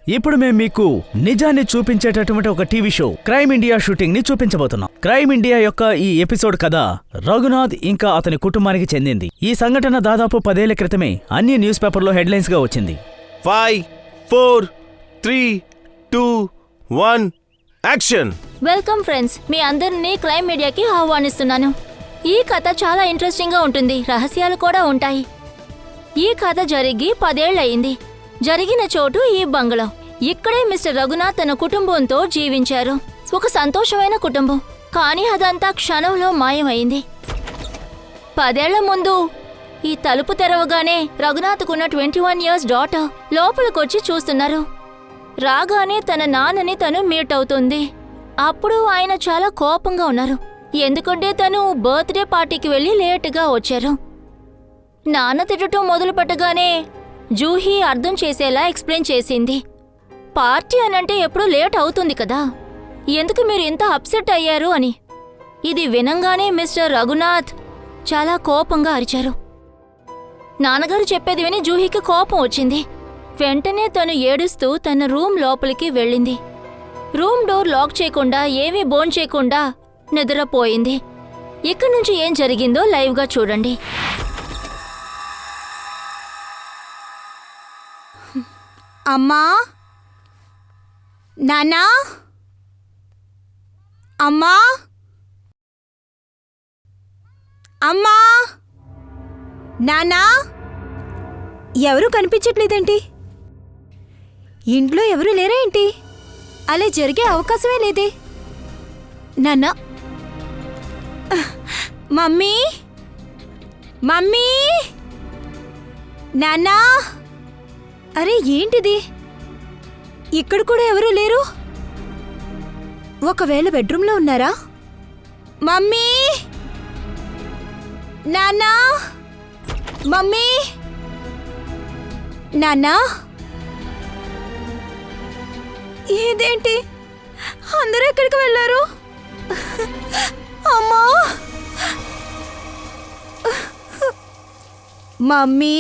ఇప్పుడు మేము మీకు నిజాన్ని చూపించేటటువంటి ఒక TV show crime India shooting ని చూపించబోతున్నాం. క్రైమ్ ఇండియా యొక్క ఈ ఎపిసోడ్ కథ రఘునాథ్ ఇంకా అతని కుటుంబానికి చెందింది. ఈ సంఘటన దాదాపు 10 ఏళ్ల క్రితమే అన్ని న్యూస్ పేపర్లో హెడ్లైన్స్ గా వచ్చింది. 5, 4, 3, 2, 1 యాక్షన్. వెల్కమ్ ఫ్రెండ్స్, మీ అందరినీ క్రైమ్ మీడియాకి ఆహ్వానిస్తున్నాను. ఈ కథ చాలా ఇంట్రెస్టింగ్ గా ఉంటుంది, రహస్యాలు కూడా ఉంటాయి. ఈ కథ జరిగి 10 ఏళ్లయింది. జరిగిన చోటు ఈ బంగ్లా. ఇక్కడే మిస్టర్ రఘునాథ్ తన కుటుంబంతో జీవించారు. ఒక సంతోషమైన కుటుంబం. కానీ అదంతా క్షణంలో మాయమైంది. 10 ఏళ్ల ముందు ఈ తలుపు తెరవగానే రఘునాథ్కున్న 21 ఇయర్స్ డాటర్ లోపలికొచ్చి చూస్తున్నారు. రాగానే తన నాన్నని తను మీట్ అవుతుంది. అప్పుడు ఆయన చాలా కోపంగా ఉన్నారు. ఎందుకంటే తను బర్త్డే పార్టీకి వెళ్లి లేటుగా వచ్చారు. నాన్న తిట్టడం మొదలు పెట్టగానే జూహీ అర్థం చేసేలా ఎక్స్ప్లెయిన్ చేసింది. పార్టీ అనంటే ఎప్పుడూ లేట్ అవుతుంది కదా, ఎందుకు మీరు ఇంత అప్సెట్ అయ్యారు అని. ఇది వినంగానే మిస్టర్ రఘునాథ్ చాలా కోపంగా అరిచారు. నాన్నగారు చెప్పేది విని జూహీకి కోపం వచ్చింది. వెంటనే తను ఏడుస్తూ తన రూమ్ లోపలికి వెళ్ళింది. రూమ్ డోర్ లాక్ చేయకుండా ఏమీ భోంచేయకుండా నిద్రపోయింది. ఇక్కడి నుంచి ఏం జరిగిందో లైవ్గా చూడండి. అమ్మా, నాన్నా, అమ్మా, అమ్మా, నాన్నా, ఎవరూ కనిపించట్లేదేంటి? ఇంట్లో ఎవరూ లేరా ఏంటి? అలా జరిగే అవకాశమే లేదే. నాన్నా, మమ్మీ, మమ్మీ, నాన్నా, అరే ఏంటిది? ఇక్కడ కూడా ఎవరూ లేరు. ఒకవేళ బెడ్రూమ్లో ఉన్నారా? మమ్మీ, నాన్నా, మమ్మీ, నాన్నా, ఇదేంటి అందరూ ఎక్కడికి వెళ్ళారు? అమ్మా, మమ్మీ,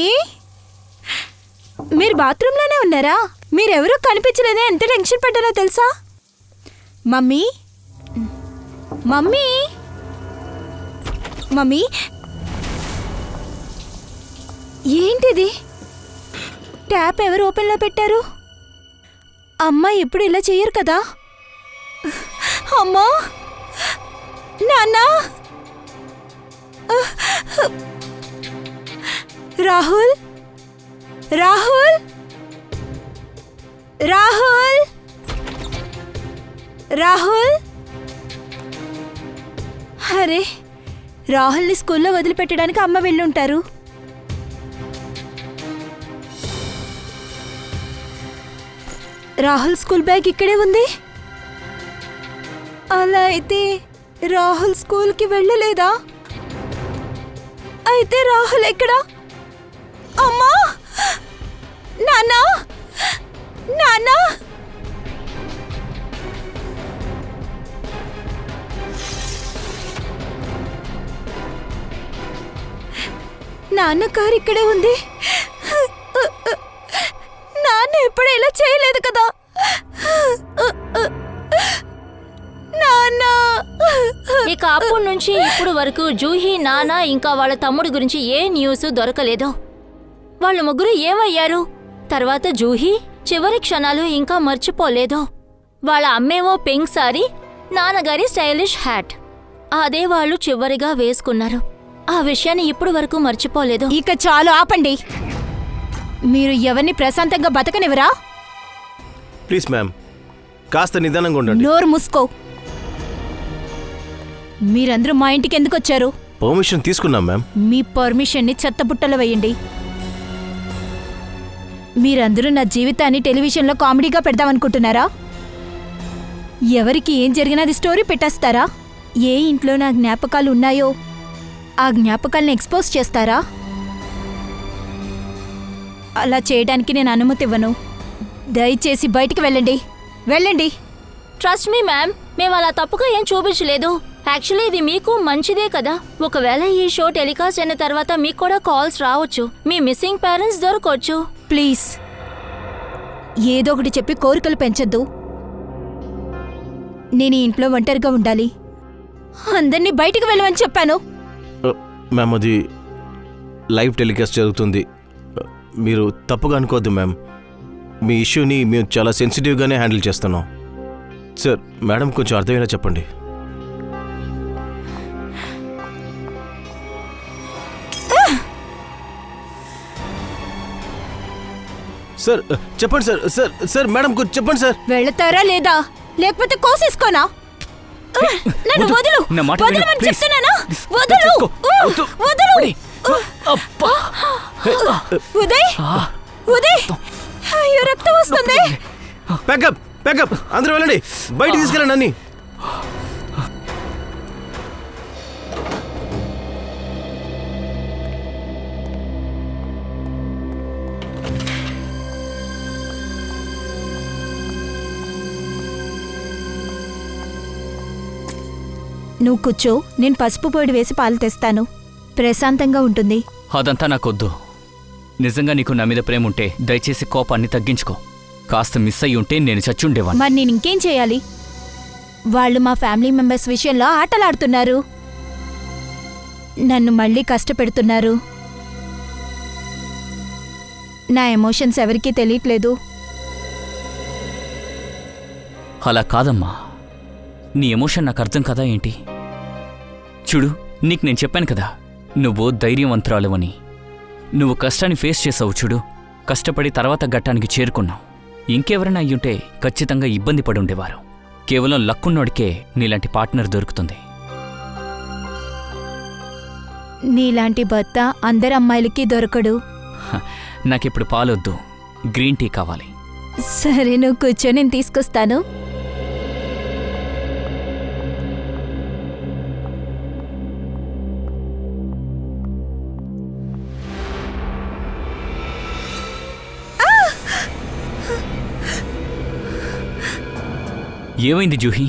మీరు బాత్రూంలోనే ఉన్నారా? మీరెవరూ కనిపించలేదే, ఎంత టెన్షన్ పడ్డారో తెలుసా? మమ్మీ, మమ్మీ, మమ్మీ, ఏంటిది? ట్యాప్ ఎవరు ఓపెన్లో పెట్టారు? అమ్మ ఎప్పుడు ఇలా చెయ్యరు కదా. అమ్మా, నాన్న, రాహుల్, రాహుల్, రాహుల్, రాహుల్. అరే, రాహుల్ని స్కూల్లో వదిలిపెట్టడానికి అమ్మ వెళ్ళుంటారు. రాహుల్ స్కూల్ బ్యాగ్ ఇక్కడే ఉంది. అలా అయితే రాహుల్ స్కూల్కి వెళ్ళలేదా? అయితే రాహుల్ ఎక్కడా? అమ్మా, నాన్నా, నాన్నా, నాన్న కారు ఇక్కడే ఉంది. నాన్న ఎప్పుడు ఇలా చేయలేదు కదా. నాన్న. ఇక అప్పటి నుంచి ఇప్పుడు వరకు జూహీ, నాన్న ఇంకా వాళ్ళ తమ్ముడి గురించి ఏ న్యూస్ దొరకలేదు. వాళ్ళ ముగ్గురు ఏమయ్యారు? తర్వాత జూహీ చివరి క్షణాలు ఇంకా మర్చిపోలేదు. వాళ్ళ అమ్మేమో పింక్ సారీ, నాన్నగారి స్టైలిష్ హ్యాట్, అదే వాళ్ళు చివరిగా వేసుకున్నారు. ఆ విషయాన్ని ఇప్పుడు వరకు మర్చిపోలేదు. ఇక చాలు, ఆపండి. మీరు ఎవరిని ప్రశాంతంగా బతకనివరా? ప్లీజ్ మ్యామ్, కాస్త నిదానంగా ఉండండి. నోరు మూసుకో. మీరందరూ మా ఇంటికి ఎందుకు వచ్చారు? పర్మిషన్ తీసుకున్నాం మ్యామ్. మీ పర్మిషన్ని చెత్తబుట్టలో వేయండి. మీరందరూ నా జీవితాన్ని టెలివిజన్లో కామెడీగా పెడదామనుకుంటున్నారా? ఎవరికి ఏం జరిగినా అది స్టోరీ పెట్టేస్తారా? ఏ ఇంట్లో నా జ్ఞాపకాలు ఉన్నాయో ఆ జ్ఞాపకాలను ఎక్స్పోజ్ చేస్తారా? అలా చేయడానికి నేను అనుమతి ఇవ్వను. దయచేసి బయటికి వెళ్ళండి, వెళ్ళండి. ట్రస్ట్ మీ మ్యామ్, మేము అలా తప్పుగా ఏం చూపించలేదు. యాక్చువల్లీ ఇది మీకు మంచిదే కదా. ఒకవేళ ఈ షో టెలికాస్ట్ అయిన తర్వాత మీకు కూడా కాల్స్ రావచ్చు, మీ మిస్సింగ్ పేరెంట్స్ దొరకొచ్చు. ప్లీజ్ ఏదో ఒకటి చెప్పి కోరికలు పెంచొద్దు. నేను ఈ ఇంట్లో ఒంటరిగా ఉండాలి. అందరినీ బయటికి వెళ్ళమని చెప్పాను. మ్యామ్, అది లైవ్ టెలికాస్ట్ జరుగుతుంది. మీరు తప్పుగా అనుకోవద్దు మ్యామ్. మీ ఇష్యూని మేము చాలా సెన్సిటివ్గానే హ్యాండిల్ చేస్తున్నాం. సార్, మేడం కొంచెం అర్థమైనా చెప్పండి. సార్ చెప్పండి సార్. సార్ సార్ మేడం కొంచెం చెప్పండి సార్. వెళతారా లేదా, లేకపోతే కోసేసుకోనా? నన్ను వదులు. వదలమని చెప్తున్నానా? వదలు. వదలు. ఉదయ్, ఉదయ్, అయ్యో రక్తం వస్తుంది. ప్యాకప్, ప్యాకప్, అందరూ వెళ్ళండి, బయటికి తీసుకెళ్ళండి అన్ని. నువ్వు కూర్చో, నేను పసుపు పొడి వేసి పాలు తెస్తాను. ప్రశాంతంగా ఉంటుంది. అదంతా నాకొద్దు. నిజంగా నీకు నా మీద ప్రేమ ఉంటే దయచేసి కోపాన్ని తగ్గించుకో. కాస్త మిస్ అయ్యి ఉంటే నేను చచ్చుండేవాణ్ణి. మరి నేను ఇంకేం చేయాలి? వాళ్ళు మా ఫ్యామిలీ మెంబర్స్ విషయంలో ఆటలాడుతున్నారు. నన్ను మళ్ళీ కష్టపెడుతున్నారు. నా ఎమోషన్స్ ఎవరికీ తెలియట్లేదు. అలా కాదమ్మా, నీ ఎమోషన్ నాకు అర్థం కదా ఏంటి? చూడు, నీకు నేను చెప్పాను కదా, నువ్వు ధైర్యవంతురాలువని. నువ్వు కష్టాన్ని ఫేస్ చేసావు చూడు. కష్టపడి తర్వాత ఘట్టానికి చేరుకున్నావు. ఇంకెవరైనా అయ్యుంటే ఖచ్చితంగా ఇబ్బంది పడి ఉండేవారు. కేవలం లక్కున్నోడికే నీలాంటి పార్ట్నర్ దొరుకుతుంది. నీలాంటి భర్త అందరి అమ్మాయిలకి దొరకడు. నాకిప్పుడు పాలొద్దు, గ్రీన్ టీ కావాలి. సరే, నువ్వు కూర్చో, నేను తీసుకొస్తాను. ఏమైంది జూహీ?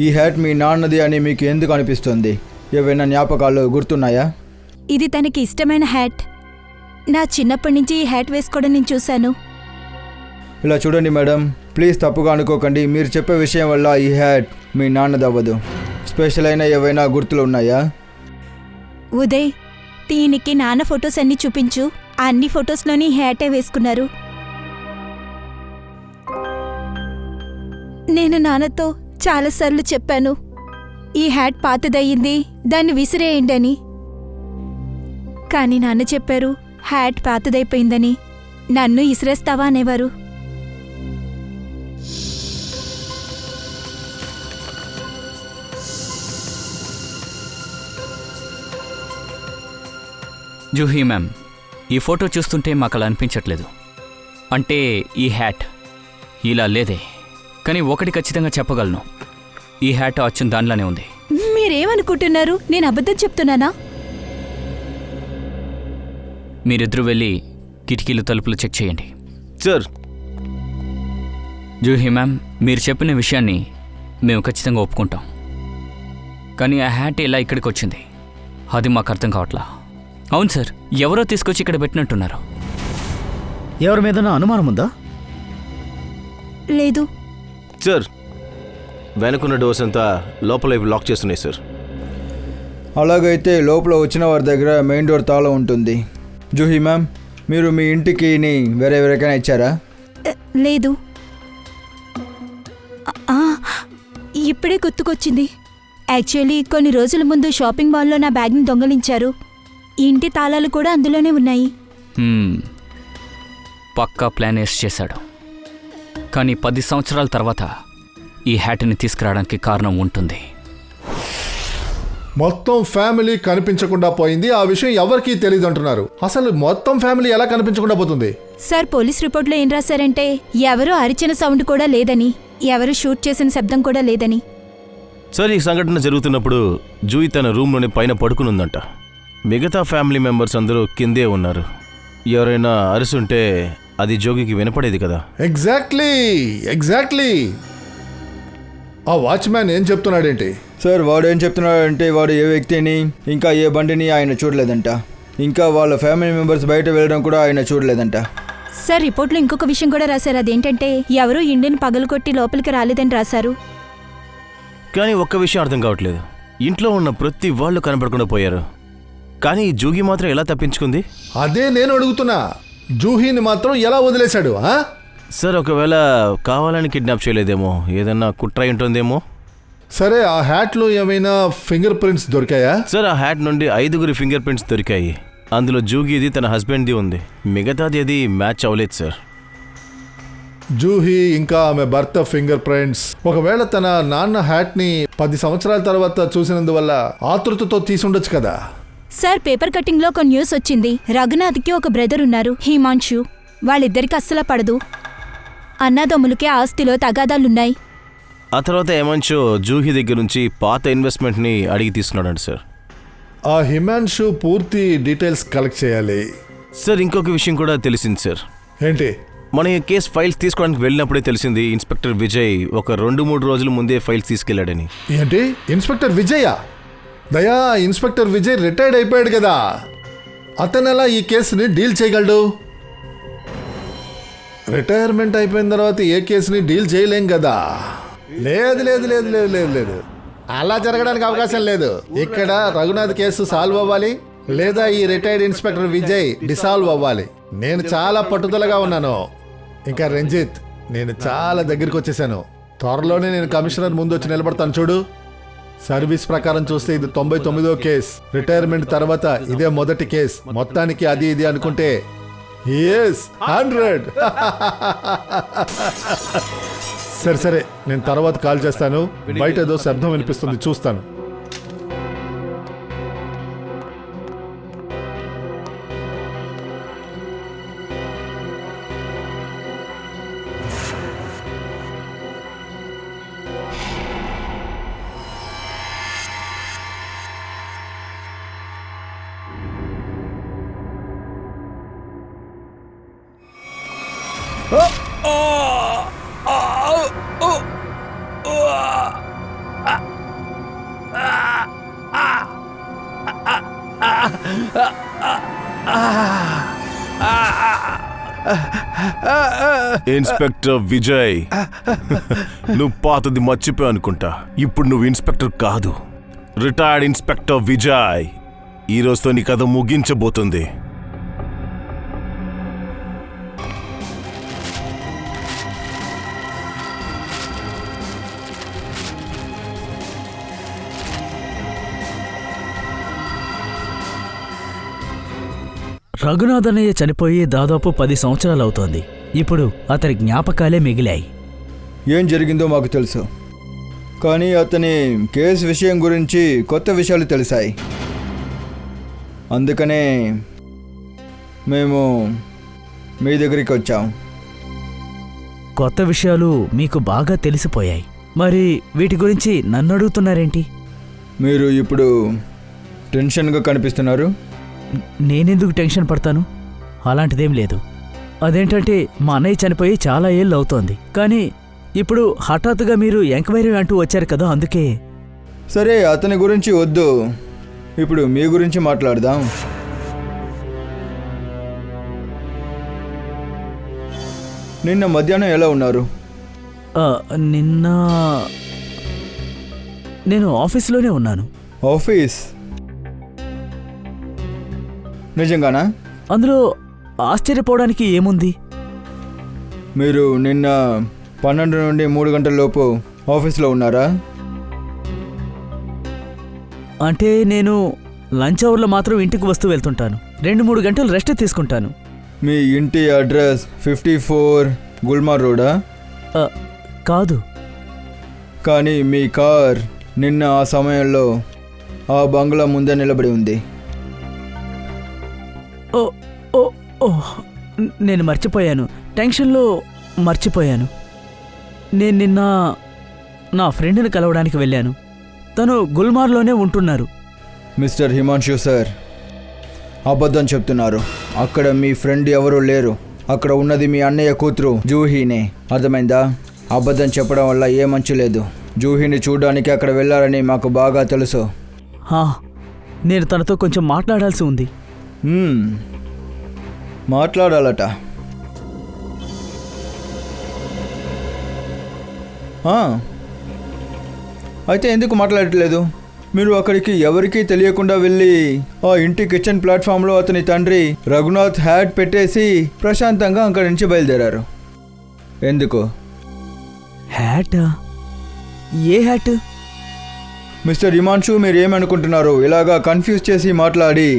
ఈ హ్యాట్ మీ నాన్నది అని మీకు ఎందుకు అనిపిస్తుంది? ఏవైనా జ్ఞాపకాలు గుర్తున్నాయా? ఇది తనకి ఇష్టమైన హ్యాట్. నా చిన్నప్పటి నుంచి ఈ హ్యాట్ వేసుకోవడం నేను చూశాను. ఇలా చూడండి మేడం, ప్లీజ్ తప్పుగా అనుకోకండి. మీరు చెప్పే విషయం వల్ల ఈ హ్యాట్ మీ నాన్నది అవ్వదు. స్పెషల్ అయిన ఏవైనా గుర్తులు ఉన్నాయా? ఉదయ్, దీనికి నాన్న ఫొటోస్ అన్నీ చూపించు. ఆ అన్ని ఫొటోస్లోని హ్యాటే వేసుకున్నారు. నేను నాన్నతో చాలాసార్లు చెప్పాను, ఈ హ్యాట్ పాతదయ్యింది, దాన్ని విసిరేయండి అని. కానీ నాన్న చెప్పారు, హ్యాట్ పాతదైపోయిందని. నన్ను ఇసిరేస్తావా అనేవారు. జూహీ మ్యామ్, ఈ ఫోటో చూస్తుంటే మాకు అలా అనిపించట్లేదు. అంటే ఈ హ్యాట్ ఇలా లేదే. కానీ ఒకటి ఖచ్చితంగా చెప్పగలను, ఈ హ్యాట్ అచ్చం దానిలానే ఉంది. మీరేమనుకుంటున్నారు? నేను అబద్ధం చెప్తున్నానా? మీరిద్దరూ వెళ్ళి కిటికీలు తలుపులు చెక్ చేయండి. సార్, జూహీ మ్యామ్, మీరు చెప్పిన విషయాన్ని మేము ఖచ్చితంగా ఒప్పుకుంటాం. కానీ ఆ హ్యాట్ ఇలా ఇక్కడికి వచ్చింది, అది మాకు అర్థం కావట్లా. అవును సార్, ఎవరో తీసుకొచ్చి ఇక్కడ పెట్టినట్టున్నారు. ఎవరి మీద అనుమానం ఉందా? లేదు సార్, వెనుకున్న డోర్స్ అంతా లోపల లాక్ చేస్తున్నాయి సార్. అలాగైతే లోపల వచ్చిన వారి దగ్గర మెయిన్ డోర్ తాళం ఉంటుంది. జూహీ మ్యామ్, మీరు మీ ఇంటికిని వేరెవరికైనా ఇచ్చారా? లేదు. ఇప్పుడే గుర్తుకొచ్చింది. యాక్చువల్లీ కొన్ని రోజుల ముందు షాపింగ్ మాల్లో నా బ్యాగ్ని దొంగలించారు. ఇంటి తాళాలు కూడా అందులోనే ఉన్నాయి. పక్కా ప్లాన్ వేసి చేశాడు. కానీ 10 సంవత్సరాల తర్వాత ఈ హ్యాట్ని తీసుకురావడానికి కారణం ఉంటుంది. మొత్తం ఫ్యామిలీ కనిపించకుండా పోయింది. ఆ విషయం ఎవరికీ తెలియదు అంటున్నారు. అసలు మొత్తం ఫ్యామిలీ ఎలా కనిపించకుండా పోతుంది? సార్, పోలీస్ రిపోర్ట్లో ఏం రాశారంటే ఎవరూ అరిచిన సౌండ్ కూడా లేదని, ఎవరు షూట్ చేసిన శబ్దం కూడా లేదని. సార్, ఈ సంఘటన జరుగుతున్నప్పుడు జూయి తన రూమ్లోనే పైన పడుకునుందంట. మిగతా ఫ్యామిలీ మెంబర్స్ అందరూ కిందే ఉన్నారు. ఎవరైనా అరుసుంటే అది జోగికి వినపడేది కదా. ఎగ్జాక్ట్లీ. ఆ వాచ్మ్యాన్ ఏం చెప్తున్నాడేంటి? సార్ వాడు ఏం చెప్తున్నాడంటే వాడు ఏ వ్యక్తిని ఇంకా ఏ బండిని ఆయన చూడలేదంట. ఇంకా వాళ్ళ ఫ్యామిలీ మెంబర్స్ బయట వెళ్ళడం కూడా ఆయన చూడలేదంట. సార్ రిపోర్ట్లో ఇంకొక విషయం కూడా రాశారు. అదేంటంటే ఎవరూ ఇండిని పగలగొట్టి లోపలికి రాలేదని రాశారు. కానీ ఒక్క విషయం అర్థం కావట్లేదు. ఇంట్లో ఉన్న ప్రతి వాళ్ళు కనపడకుండా పోయారు, కానీ ఈ జూహి మాత్రం ఎలా తప్పించుకుంది? అదే నేను అడుగుతున్నా, జూహీని మాత్రం ఎలా వదిలేశాడు? సార్ ఒకవేళ కావాలని కిడ్నాప్ చేయలేదేమో, ఏదన్నా కుట్ర ఉంటుందేమో. సరే, ఆ హ్యాట్లో ఏమైనా ఫింగర్ ప్రింట్స్ దొరికాయా? సార్ ఆ హ్యాట్ నుండి 5 ఫింగర్ ప్రింట్స్ దొరికాయి. అందులో జూహీది తన హస్బెండ్ది ఉంది, మిగతాది అది మ్యాచ్ అవ్వలేదు సార్. జూహీ ఇంకా ఆమె భర్త ఫింగర్ ప్రింట్స్ ఒకవేళ తన నాన్న హ్యాట్ని 10 సంవత్సరాల తర్వాత చూసినందువల్ల ఆతృతతో తీసుండొచ్చు కదా. సార్ పేపర్ కటింగ్లో ఒక న్యూస్ వచ్చింది. రఘునాథ్కి ఒక బ్రదర్ ఉన్నారు, హిమాంశు. వాళ్ళిద్దరికి అస్సలు పడదు. అన్నదమ్ములకే ఆస్తిలో తగాదాలున్నాయి. ఆ తర్వాత ఏమంచో జూహీ దగ్గర నుంచి పాత ఇన్వెస్ట్మెంట్ని అడిగి తీసుకున్నాడు సార్. ఆ హిమాంశు పూర్తి డీటెయిల్స్ కలెక్ట్ చేయాలి. సార్ ఇంకొక విషయం కూడా తెలిసింది సార్. ఏంటి? మన ఈ కేసు ఫైల్స్ తీసుకోవడానికి వెళ్ళినప్పుడే తెలిసింది ఇన్స్పెక్టర్ విజయ్ ఒక 2-3 రోజుల ముందే ఫైల్స్ తీసుకెళ్లాడని. ఏంటి? ఇన్స్పెక్టర్ విజయా? దయా, ఇన్స్పెక్టర్ విజయ్ రిటైర్డ్ అయిపోయాడు కదా, అతను ఎలా ఈ కేసుని డీల్ చేయగలడు? రిటైర్మెంట్ అయిపోయిన తర్వాత ఏ కేసుని డీల్ చేయలేం కదా. లేదు లేదు లేదు లేదు లేదు లేదు అలా జరగడానికి అవకాశం లేదు. ఇక్కడ రఘునాథ్ కేసు సాల్వ్ అవ్వాలి, లేదా ఈ రిటైర్డ్ ఇన్స్పెక్టర్ విజయ్ డిసాల్వ్ అవ్వాలి. నేను చాలా పట్టుదలగా ఉన్నాను. ఇంకా రంజిత్, నేను చాలా దగ్గరికి వచ్చేసాను. త్వరలోనే నేను కమిషనర్ ముందు వచ్చి నిలబడతాను చూడు. సర్వీస్ ప్రకారం చూస్తే ఇది 99వ కేసు. రిటైర్మెంట్ తర్వాత ఇదే మొదటి కేసు. మొత్తానికి అది ఇది అనుకుంటే 100. సరే సరే, నేను తర్వాత కాల్ చేస్తాను. బయట ఏదో శబ్దం వినిపిస్తుంది, చూస్తాను. ఇన్స్పెక్టర్ విజయ్, నువ్వు పాతది మర్చిపోయావు అనుకుంటా. ఇప్పుడు నువ్వు ఇన్స్పెక్టర్ కాదు, రిటైర్డ్ ఇన్స్పెక్టర్ విజయ్. ఈ రోజుతో నీ కథ ముగించబోతుంది. రఘునాథ్ అన్నయ్య చనిపోయి దాదాపు 10 సంవత్సరాలవుతోంది. ఇప్పుడు అతని జ్ఞాపకాలే మిగిలాయి. ఏం జరిగిందో మాకు తెలుసు, కానీ అతని కేసు విషయం గురించి కొత్త విషయాలు తెలిసాయి. అందుకనే మేము మీ దగ్గరికి వచ్చాం. కొత్త విషయాలు మీకు బాగా తెలిసిపోయాయి. మరి వీటి గురించి నన్ను అడుగుతున్నారేంటి? మీరు ఇప్పుడు టెన్షన్గా కనిపిస్తున్నారు. నేనెందుకు టెన్షన్ పడతాను? అలాంటిదేం లేదు. అదేంటంటే మా అన్నయ్య చనిపోయి చాలా ఏళ్ళు అవుతోంది, కానీ ఇప్పుడు హఠాత్తుగా మీరు ఎంక్వైరీ అంటూ వచ్చారు కదా, అందుకే. సరే, అతని గురించి వద్దు, ఇప్పుడు మీ గురించి మాట్లాడదాం. నిన్న మధ్యాహ్నం ఎలా ఉన్నారు? నిన్న నేను ఆఫీస్లోనే ఉన్నాను. ఆఫీస్? నిజంగానా? అందులో ఆశ్చర్యపోవడానికి ఏముంది? మీరు నిన్న 12 నుండి 3 గంటల లోపు ఆఫీస్లో ఉన్నారా? అంటే నేను లంచ్ అవర్లో మాత్రం ఇంటికి వస్తూ వెళ్తుంటాను. 2-3 గంటలు రెస్ట్ తీసుకుంటాను. మీ ఇంటి అడ్రస్ 54 గుల్మార్ రోడా? కాదు. కానీ మీ కార్ నిన్న ఆ సమయంలో ఆ బంగ్లా ముందే నిలబడి ఉంది. ఓ ఓ ఓ నేను మర్చిపోయాను, టెన్షన్లో మర్చిపోయాను. నేను నిన్న నా ఫ్రెండ్ని కలవడానికి వెళ్ళాను. తను గుల్మార్లోనే ఉంటున్నారు. మిస్టర్ హిమాంశు సార్, అబద్ధం చెప్తున్నారు. అక్కడ మీ ఫ్రెండ్ ఎవరూ లేరు. అక్కడ ఉన్నది మీ అన్నయ్య కూతురు జూహీనే. అర్థమైందా? అబద్ధం చెప్పడం వల్ల ఏ మంచి లేదు. జూహీని చూడడానికి అక్కడ వెళ్ళారని మాకు బాగా తెలుసు. హా, నేను తనతో కొంచెం మాట్లాడాల్సి ఉంది. మాట్లాడాలట. అయితే ఎందుకు మాట్లాడట్లేదు? మీరు అక్కడికి ఎవరికీ తెలియకుండా వెళ్ళి ఆ ఇంటి కిచెన్ ప్లాట్ఫామ్లో అతని తండ్రి రఘునాథ్ హ్యాట్ పెట్టేసి ప్రశాంతంగా అక్కడి నుంచి బయలుదేరారు. ఎందుకు? హ్యాటా? ఏ హ్యాట్? మిస్టర్ హిమాంశు, మీరు ఏమనుకుంటున్నారు? ఇలాగా కన్ఫ్యూజ్ చేసి మాట్లాడి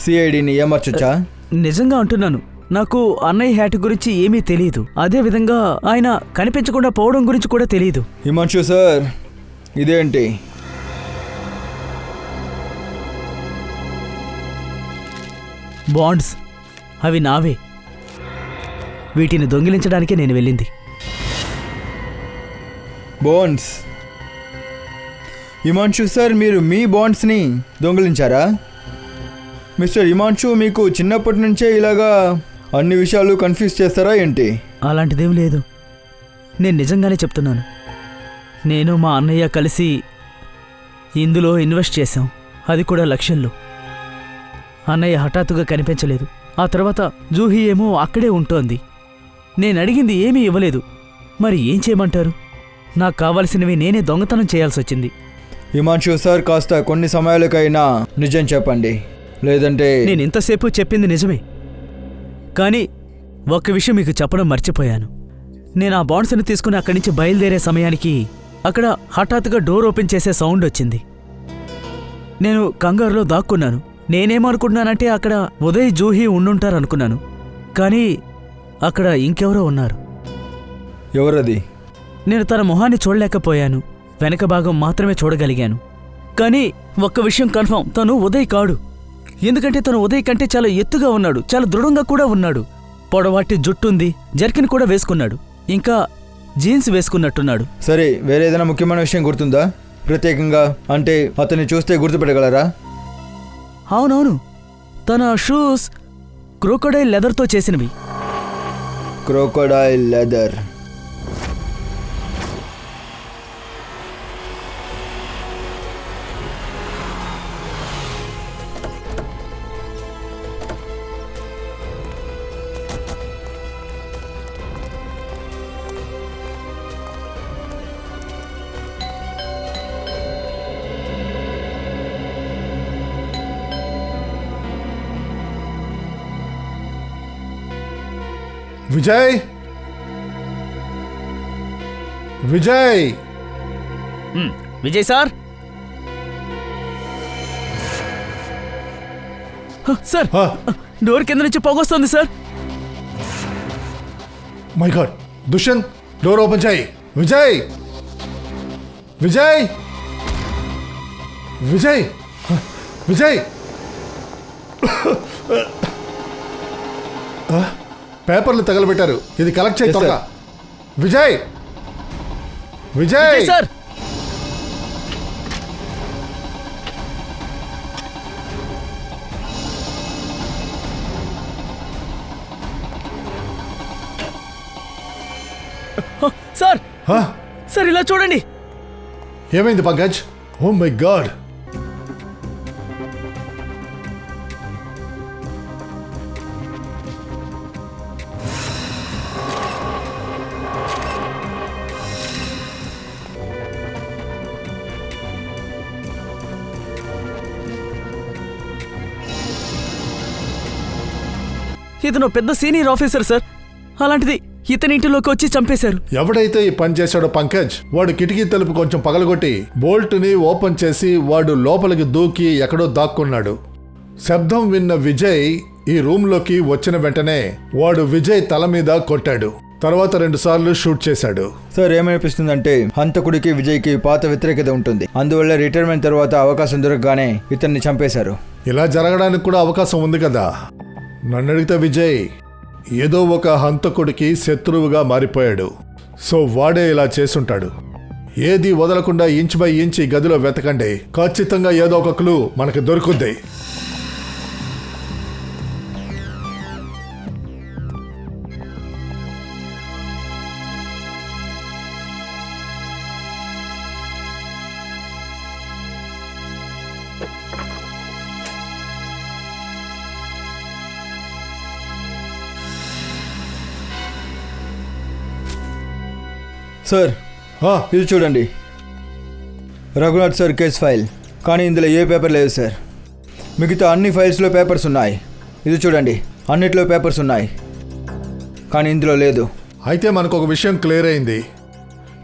సిఐడిని ఏమర్చొచ్చా? నిజంగా అంటున్నాను, నాకు అన్నయ్య హ్యాట్ గురించి ఏమీ తెలియదు. అదేవిధంగా ఆయన కనిపించకుండా పోవడం గురించి కూడా తెలియదు. హిమాంశు సార్, ఇదేంటి? బాండ్స్, అవి నావే. వీటిని దొంగిలించడానికే నేను వెళ్ళింది. బాండ్స్? హిమాంశు సార్, మీరు మీ బాండ్స్ని దొంగిలించారా? మిస్టర్ హిమాంశు, మీకు చిన్నప్పటి నుంచే ఇలాగా అన్ని విషయాలు కన్ఫ్యూజ్ చేస్తారా ఏంటి? అలాంటిదేం లేదు, నేను నిజంగానే చెప్తున్నాను. నేను మా అన్నయ్య కలిసి ఇందులో ఇన్వెస్ట్ చేశాం, అది కూడా లక్షల్లో. అన్నయ్య హఠాత్తుగా కనిపించలేదు. ఆ తర్వాత జూహీ ఏమో అక్కడే ఉంటోంది. నేను అడిగింది ఏమీ ఇవ్వలేదు. మరి ఏం చేయమంటారు? నాకు కావలసినవి నేనే దొంగతనం చేయాల్సి వచ్చింది. హిమాంశు సార్, కాస్త కొన్ని సమయాలకైనా నిజం చెప్పండి, లేదంటే... నేను ఇంతసేపు చెప్పింది నిజమే, కానీ ఒక్క విషయం మీకు చెప్పడం మర్చిపోయాను. నేను ఆ బాండ్స్ని తీసుకుని అక్కడి నుంచి బయలుదేరే సమయానికి అక్కడ హఠాత్తుగా డోర్ ఓపెన్ చేసే సౌండ్ వచ్చింది. నేను కంగారులో దాక్కున్నాను. నేనేమనుకుంటున్నానంటే అక్కడ ఉదయ్, జూహీ ఉండుంటారనుకున్నాను. కానీ అక్కడ ఇంకెవరో ఉన్నారు. ఎవరది? నేను తన మొహాన్ని చూడలేకపోయాను, వెనక భాగం మాత్రమే చూడగలిగాను. కానీ ఒక్క విషయం కన్ఫర్మ్, తను ఉదయ్ కాడు. ఎందుకంటే తను ఉదయ్ కంటే చాలా ఎత్తుగా ఉన్నాడు, చాలా దృఢంగా కూడా ఉన్నాడు. పొడవాటి జుట్టుంది, జర్కిన్ కూడా వేసుకున్నాడు, ఇంకా జీన్స్ వేసుకున్నట్టున్నాడు. సరే, వేరే ఏదైనా ముఖ్యమైన విషయం గుర్తుందా ప్రత్యేకంగా? అంటే అతన్ని చూస్తే గుర్తుపెట్టగలరా? అవునవును, తన షూస్ క్రోకోడైల్ లెదర్తో చేసినవి. Crocodile leather? Vijay, Vijay! Vijay sir. Sir, door కింద నుంచి పొగొస్తుంది sir. My god, Dushyant, door open చేయి. విజయ్, విజయ్, విజయ్, విజయ్! పేపర్లు తగలబెట్టారు, ఇది కలెక్ట్ చేయి త్వరగా. Vijay, Vijay! Sir, sir, sir ఇలా చూడండి. ఏమైంది పంకజ్? ఓ మై గాడ్! ఇతను పెద్ద సీనియర్ ఆఫీసర్ సార్, అలాంటిది ఇతని ఇంటిలోకి వచ్చి చంపేశారు. ఎవడైతే ఈ పని చేశాడో పంకజ్, వాడు కిటికీ తలుపు కొంచెం పగలగొట్టి బోల్ట్ని ఓపెన్ చేసి వాడు లోపలికి దూకి ఎక్కడో దాక్కున్నాడు. శబ్దం విన్న విజయ్ ఈ రూమ్లోకి వచ్చిన వెంటనే వాడు విజయ్ తల మీద కొట్టాడు. తర్వాత 2 సార్లు షూట్ చేశాడు. సార్, ఏమనిపిస్తుందంటే హంతకుడికి విజయ్కి పాత వ్యతిరేకత ఉంటుంది. అందువల్ల రిటైర్మెంట్ తర్వాత అవకాశం దొరకగానే ఇతన్ని చంపేశారు. ఇలా జరగడానికి కూడా అవకాశం ఉంది కదా. నన్ను అడిగితే విజయ్ ఏదో ఒక హంతకుడికి శత్రువుగా మారిపోయాడు. సో వాడే ఇలా చేసుంటాడు. ఏది వదలకుండా ఇంచ్ బై ఇంచ్ ఈ గదిలో వెతకండి, ఖచ్చితంగా ఏదో ఒక క్లూ మనకి దొరుకుద్ది. సార్ ఆ, ఇది చూడండి, రఘునాథ్ సార్ కేస్ ఫైల్. కానీ ఇందులో ఏ పేపర్ లేదు సార్. మిగతా అన్ని ఫైల్స్లో పేపర్స్ ఉన్నాయి. ఇది చూడండి, అన్నిట్లో పేపర్స్ ఉన్నాయి, కానీ ఇందులో లేదు. అయితే మనకు ఒక విషయం క్లియర్ అయింది.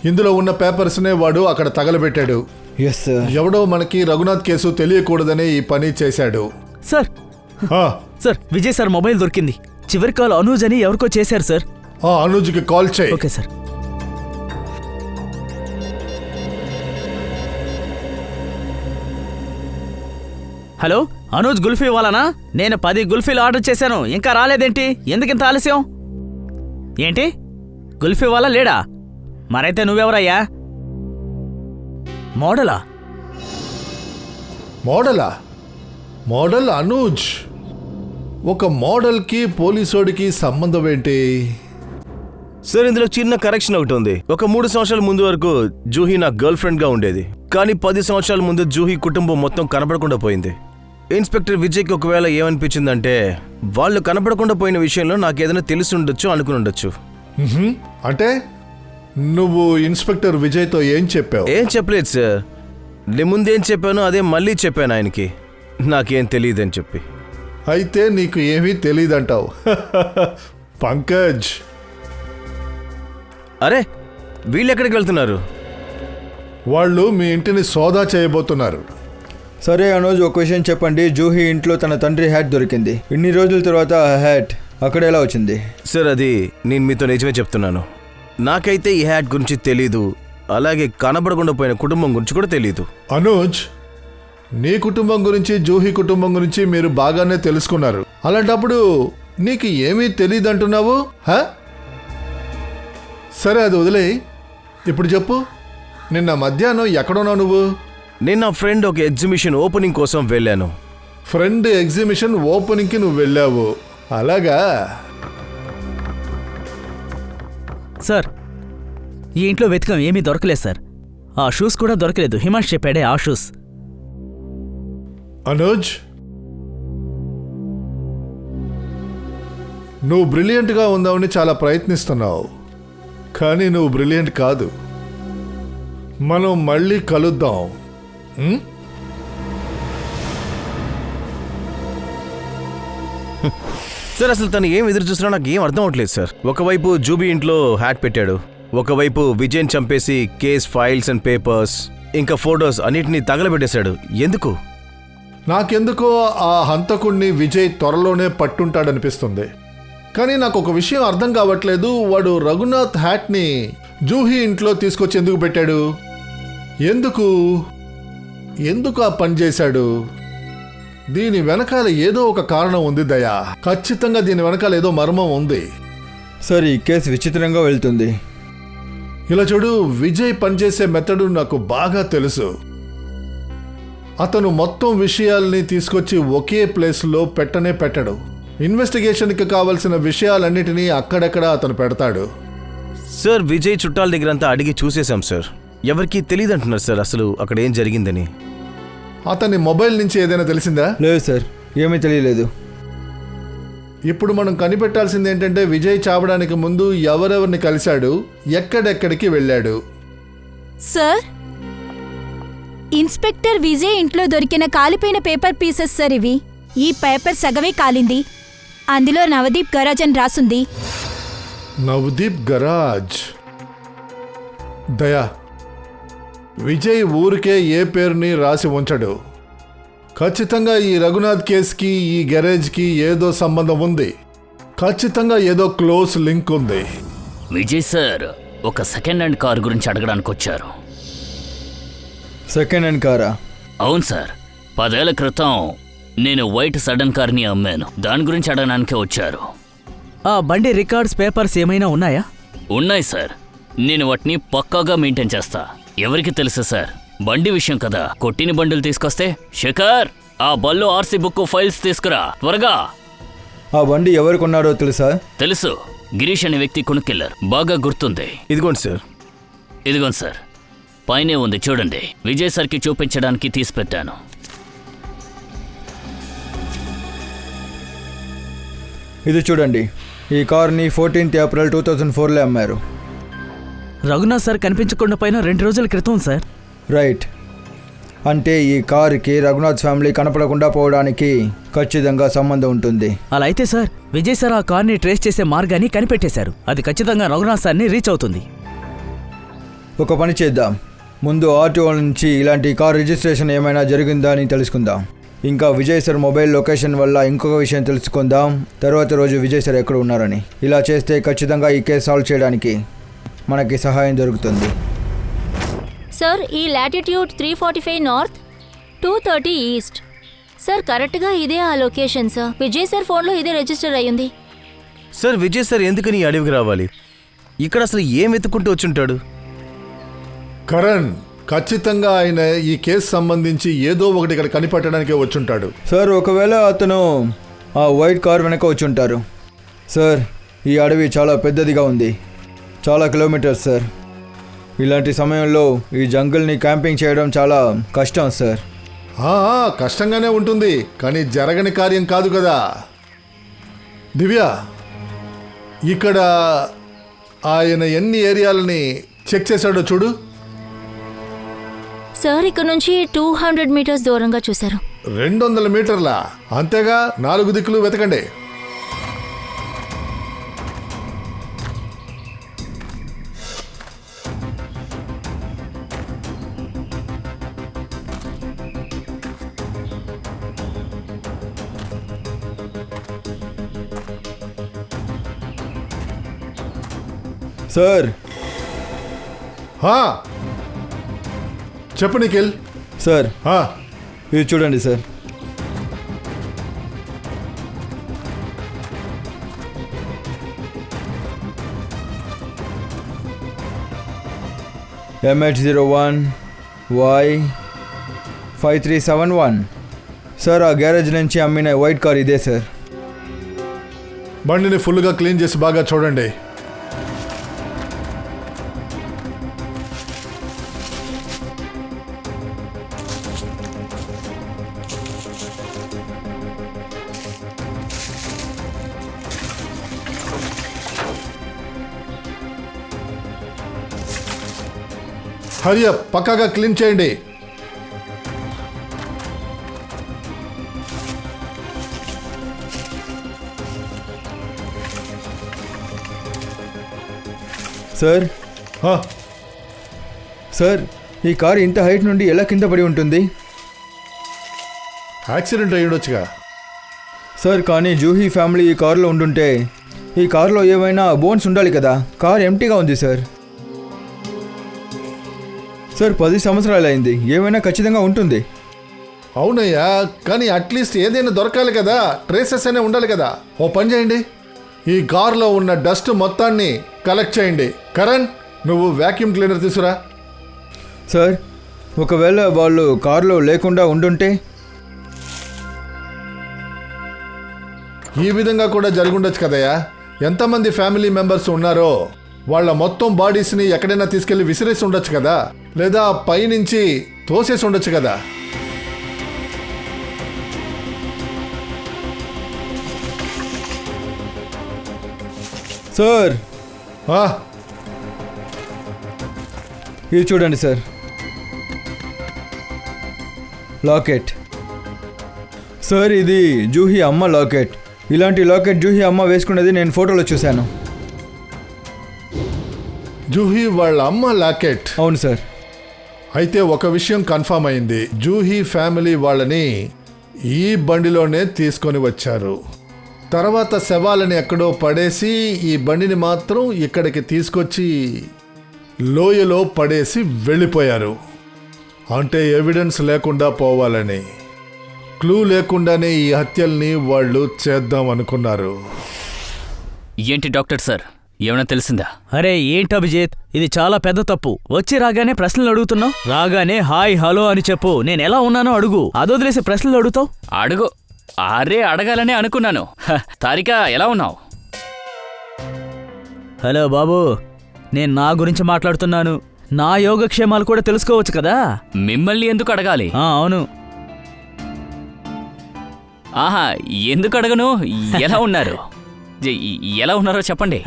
ఇందులో ఉన్న పేపర్స్నే వాడు అక్కడ తగలబెట్టాడు. Yes sir. ఎవడో మనకి రఘునాథ్ కేసు తెలియకూడదనే ఈ పని చేశాడు. సార్ ఆ, సార్ విజయ్ సార్ మొబైల్ దొరికింది. చివరి కాల్ అనూజ్ అని ఎవరికో చేశారు సార్. ఆ అనుజ్కి కాల్ చేయి. Okay sir. హలో, అనూజ్ గుల్ఫీ ఇవ్వాలనా? నేను 10 గుల్ఫీలు ఆర్డర్ చేశాను, ఇంకా రాలేదేంటి? ఎందుకింత ఆలస్యం? ఏంటి, గుల్ఫీ ఇవ్వాలా లేడా? మరైతే నువ్వెవరయ్యా? మోడలా? మోడలా? మోడల్ అనూజ్. ఒక మోడల్కి పోలీసోడికి సంబంధం ఏంటి? సార్ ఇందులో చిన్న కరెక్షన్ ఒకటి ఉంది. ఒక 3 సంవత్సరాల ముందు వరకు జూహీ నా గర్ల్ ఫ్రెండ్గా ఉండేది. కానీ 10 సంవత్సరాల ముందు జూహీ కుటుంబం మొత్తం కనపడకుండా పోయింది. ఇన్స్పెక్టర్ విజయ్కి ఒకవేళ ఏమనిపించిందంటే వాళ్ళు కనపడకుండా పోయిన విషయంలో నాకు ఏదైనా తెలిసి ఉండొచ్చు, అనుకుని ఉండొచ్చు. అంటే నువ్వు ఇన్స్పెక్టర్ విజయ్తో ఏం చెప్పావు? ఏం చెప్పలేదు సార్. నేను ముందేం చెప్పానో అదే మళ్ళీ చెప్పాను ఆయనకి, నాకేం తెలియదని చెప్పి. అయితే నీకు ఏమీ తెలియదంటావు. పంకజ్, అరే వీళ్ళు ఎక్కడికి వెళ్తున్నారు? వాళ్ళు మీ ఇంటిని సోదా చేయబోతున్నారు. సరే అనూజ్, ఒక విషయం చెప్పండి. జూహీ ఇంట్లో తన తండ్రి హ్యాట్ దొరికింది. ఇన్ని రోజుల తర్వాత ఆ హ్యాట్ అక్కడ ఎలా వచ్చింది? సార్ అది నేను మీతో నిజమే చెప్తున్నాను. నాకైతే ఈ హ్యాట్ గురించి తెలీదు, అలాగే కనబడకుండా పోయిన కుటుంబం గురించి కూడా తెలీదు. అనూజ్, నీ కుటుంబం గురించి జూహీ కుటుంబం గురించి మీరు బాగానే తెలుసుకున్నారు. అలాంటప్పుడు నీకు ఏమీ తెలియదు అంటున్నావు? సరే అది వదిలేయి. ఇప్పుడు చెప్పు, నిన్న మధ్యాహ్నం ఎక్కడున్నావు నువ్వు? నేను నా ఫ్రెండ్ ఒక ఎగ్జిబిషన్ ఓపెనింగ్ కోసం వెళ్ళాను. ఫ్రెండ్ ఎగ్జిబిషన్ ఓపెనింగ్కి నువ్వు వెళ్ళావు, అలాగా? సార్ ఈ ఇంట్లో వెతకం ఏమీ దొరకలేదు సార్. ఆ షూస్ కూడా దొరకలేదు. హిమాష్ చెప్పాడే ఆ షూస్. అనూజ్, నువ్వు బ్రిలియంట్గా ఉందామని చాలా ప్రయత్నిస్తున్నావు, కానీ నువ్వు బ్రిలియంట్ కాదు. మనం మళ్ళీ కలుద్దాం. సార్ అసలు తను ఏం ఎదురు చూస్తున్నా నాకు ఏం అర్థం అవట్లేదు సార్. ఒకవైపు జూబీ ఇంట్లో హ్యాట్ పెట్టాడు, ఒకవైపు విజయ్ని చంపేసి కేస్ ఫైల్స్ అండ్ పేపర్స్ ఇంకా ఫొటోస్ అన్నిటినీ తగలబెట్టేశాడు. ఎందుకు? నాకెందుకో ఆ హంతకుణ్ణి విజయ్ త్వరలోనే పట్టుంటాడనిపిస్తుంది. కానీ నాకు ఒక విషయం అర్థం కావట్లేదు. వాడు రఘునాథ్ హ్యాట్ని జూహీ ఇంట్లో తీసుకొచ్చి ఎందుకు పెట్టాడు? ఎందుకు ఆ పని చేశాడు? దీని వెనకాల ఏదో ఒక కారణం ఉంది దయా. ఖచ్చితంగా దీని వెనకాల ఏదో మర్మం ఉంది. సార్ ఈ కేసు విచిత్రంగా వెళ్తుంది. ఇలా చూడు, విజయ్ పనిచేసే మెథడు నాకు బాగా తెలుసు. అతను మొత్తం విషయాల్ని తీసుకొచ్చి ఒకే ప్లేస్లో పెట్టడు. ఇన్వెస్టిగేషన్కి కావలసిన విషయాలన్నిటినీ అక్కడక్కడ అతను పెడతాడు. సార్ విజయ్ చుట్టాల దగ్గరంతా అడిగి చూసేశాం సార్. ఎవరికీ తెలియదు అంటున్నారు సార్ అసలు అక్కడ ఏం జరిగిందని. అతని మొబైల్ నుంచి ఏదైనా తెలిసిందా? లేదు సార్, ఏమీ తెలియలేదు. ఇప్పుడు మనం కనిపెట్టాల్సింది ఏంటంటే విజయ్ చావడానికి ముందు ఎవరెవరిని కలిశాడు, ఎక్కడెక్కడికి వెళ్ళాడు. సార్, ఇన్స్పెక్టర్ విజయ్ ఇంట్లో దొరికిన కాలిపోయిన పేపర్ పీసెస్ సార్ ఇవి. ఈ పేపర్ సగమే కాలింది. అందులో నవదీప్ గరాజ్ అని రాసుంది. నవదీప్ గరాజ్. దయా, విజయ్ ఊరికే ఏ పేరుని రాసి ఉంచడు. ఖచ్చితంగా ఈ రఘునాథ్ కేసుకి ఈ గెరేజ్కి ఏదో సంబంధం ఉంది. ఖచ్చితంగా ఏదో క్లోజ్ లింక్ ఉంది. విజయ్ సార్ ఒక సెకండ్ హ్యాండ్ కారు గురించి అడగడానికి వచ్చారు. సెకండ్ హ్యాండ్ కారా? అవును సార్, 10 ఏళ్ల క్రితం నేను వైట్ సడన్ కార్ని అమ్మాను. దాని గురించి అడగడానికే వచ్చారు. ఆ బండి రికార్డ్స్ పేపర్స్ ఏమైనా ఉన్నాయా? ఉన్నాయి సార్, నేను వాటిని పక్కాగా మెయింటైన్ చేస్తా. ఎవరికి తెలుసు సార్, బండి విషయం కదా. కొట్టిన బండులు తీసుకొస్తే శేఖర్, ఆ బళ్ళు ఆర్సీ బుక్ ఫైల్స్ తీసుకురా త్వరగా. ఆ బండి ఎవరు కొన్నారో తెలుసా? తెలుసు, గిరీష్ అనే వ్యక్తి కొనుక్కెళ్లారు. బాగా గుర్తుంది. ఇదిగోండి సార్. ఇదిగోండి సార్, పైనే ఉంది చూడండి. విజయ్ సార్కి చూపించడానికి తీసిపెట్టాను. ఇది చూడండి, ఈ కార్ని 14th ఏప్రిల్ 2004లో అమ్మారు. రఘునాథ్ సార్ కనిపించకుండా పైన 2 రోజుల క్రితం సార్. రైట్. అంటే ఈ కారుకి రఘునాథ్ ఫ్యామిలీ కనపడకుండా పోవడానికి ఖచ్చితంగా సంబంధం ఉంటుంది. అలా అయితే సార్ విజయ్ సార్ ఆ కార్ని ట్రేస్ చేసే మార్గాన్ని కనిపెట్టేశారు. అది ఖచ్చితంగా రఘునాథ్ సార్ని రీచ్ అవుతుంది. ఒక పని చేద్దాం, ముందు ఆర్టీఓ నుంచి ఇలాంటి కార్ రిజిస్ట్రేషన్ ఏమైనా జరిగిందా అని తెలుసుకుందాం. ఇంకా విజయ్ సార్ మొబైల్ లొకేషన్ వల్ల ఇంకొక విషయం తెలుసుకుందాం, తర్వాత రోజు విజయ్ సార్ ఎక్కడ ఉన్నారని. ఇలా చేస్తే ఖచ్చితంగా ఈ కేసు సాల్వ్ చేయడానికి మనకి సహాయం దొరుకుతుంది. సార్ ఈ లాటిట్యూడ్ 345 నార్త్ 230 ఈస్ట్. సార్ కరెక్ట్గా ఇదే ఆ లొకేషన్ సార్. విజయ్ సార్ ఫోన్లో ఇదే రిజిస్టర్ అయ్యింది. సార్ విజయ్ సార్ ఎందుకని ఈ అడవికి రావాలి? ఇక్కడ అసలు ఏం వెతుక్కుంటూ వచ్చుంటాడు? కరణ్, ఖచ్చితంగా ఆయన ఈ కేసు సంబంధించి ఏదో ఒకటి ఇక్కడ కనిపెట్టడానికే వచ్చుంటాడు. సార్ ఒకవేళ అతను ఆ వైట్ కార్ వెనక వచ్చి ఉంటారు. సార్ ఈ అడవి చాలా పెద్దదిగా ఉంది, చాలా కిలోమీటర్స్ సార్. ఇలాంటి సమయంలో ఈ జంగల్ని క్యాంపింగ్ చేయడం చాలా కష్టం సార్. కష్టంగానే ఉంటుంది, కానీ జరగని కార్యం కాదు కదా. దివ్య, ఇక్కడ ఆయన ఎన్ని ఏరియాలని చెక్ చేశాడో చూడు. సార్ ఇక్కడ నుంచి 200 మీటర్స్ దూరంగా చూశారు. 200 మీటర్ల? అంతేగా, 4 దిక్కులు వెతకండి. సార్ చెప్పు నిఖిల్. సార్ ఇది చూడండి సార్. MH01Y5371. సార్ ఆ గ్యారేజ్ నుంచి అమ్మిన వైట్ కార్ ఇదే సార్. బండిని ఫుల్గా క్లీన్ చేసి బాగా చూడండి. హరియా, పక్కాగా క్లీన్ చేయండి. సార్ సార్ ఈ కారు ఇంత హైట్ నుండి ఎలా కింద పడి ఉంటుంది? యాక్సిడెంట్ అయ్యుండొచ్చుగా. సార్ కానీ జూహీ ఫ్యామిలీ ఈ కారులో ఉండుంటే ఈ కారులో ఏమైనా బోన్స్ ఉండాలి కదా. కార్ ఎంటీగా ఉంది సార్. సార్ 10 సంవత్సరాలు అయింది, ఏమైనా ఖచ్చితంగా ఉంటుంది. అవునయ్యా, కానీ అట్లీస్ట్ ఏదైనా దొరకాలి కదా, ట్రేసెస్ అనే ఉండాలి కదా. ఓ పని చేయండి, ఈ కార్లో ఉన్న డస్ట్ మొత్తాన్ని కలెక్ట్ చేయండి. కరణ్, నువ్వు వ్యాక్యూమ్ క్లీనర్ తీసుకురా. సార్ ఒకవేళ వాళ్ళు కారులో లేకుండా ఉండుంటే? ఈ విధంగా కూడా జరుగుండొచ్చు కదయ్యా. ఎంతమంది ఫ్యామిలీ మెంబర్స్ ఉన్నారో వాళ్ళ మొత్తం బాడీస్ని ఎక్కడైనా తీసుకెళ్లి విసిరేసి ఉండొచ్చు కదా, లేదా పైనుంచి తోసేసి ఉండొచ్చు కదా. సార్ ఇది చూడండి సార్, లాకెట్. సార్ ఇది జూహీ అమ్మ లాకెట్. ఇలాంటి లాకెట్ జూహీ అమ్మ వేసుకునేది నేను ఫోటోలో చూశాను. జూహీ వాళ్ళ అమ్మ లాకెట్? అవును సార్. అయితే ఒక విషయం కన్ఫర్మ్ అయింది, జూహీ ఫ్యామిలీ వాళ్ళని ఈ బండిలోనే తీసుకొని వచ్చారు. తర్వాత శవాలని ఎక్కడో పడేసి ఈ బండిని మాత్రం ఇక్కడికి తీసుకొచ్చి లోయలో పడేసి వెళ్ళిపోయారు. అంటే ఎవిడెన్స్ లేకుండా పోవాలని, క్లూ లేకుండానే ఈ హత్యల్ని వాళ్ళు చేద్దాం అనుకున్నారు. ఏంటి డాక్టర్ సార్, ఏమైనా తెలిసిందా? అరే ఏంటి అభిజిత్, ఇది చాలా పెద్ద తప్పు. వచ్చి రాగానే ప్రశ్నలు అడుగుతున్నావు. రాగానే హాయ్ హలో అని చెప్పు, నేను ఎలా ఉన్నానో అడుగు. అదొదిలేసి ప్రశ్నలు అడుగుతావు. అడుగు. అరే అడగాలనే అనుకున్నాను. తారిక ఎలా ఉన్నావు? హలో బాబు, నేను నా గురించి మాట్లాడుతున్నాను. నా యోగక్షేమాలు కూడా తెలుసుకోవచ్చు కదా. మిమ్మల్ని ఎందుకు అడగాలి? అవును. ఆహా, ఎందుకు అడగను? ఎలా ఉన్నారు? ఎలా ఉన్నారో చెప్పండి.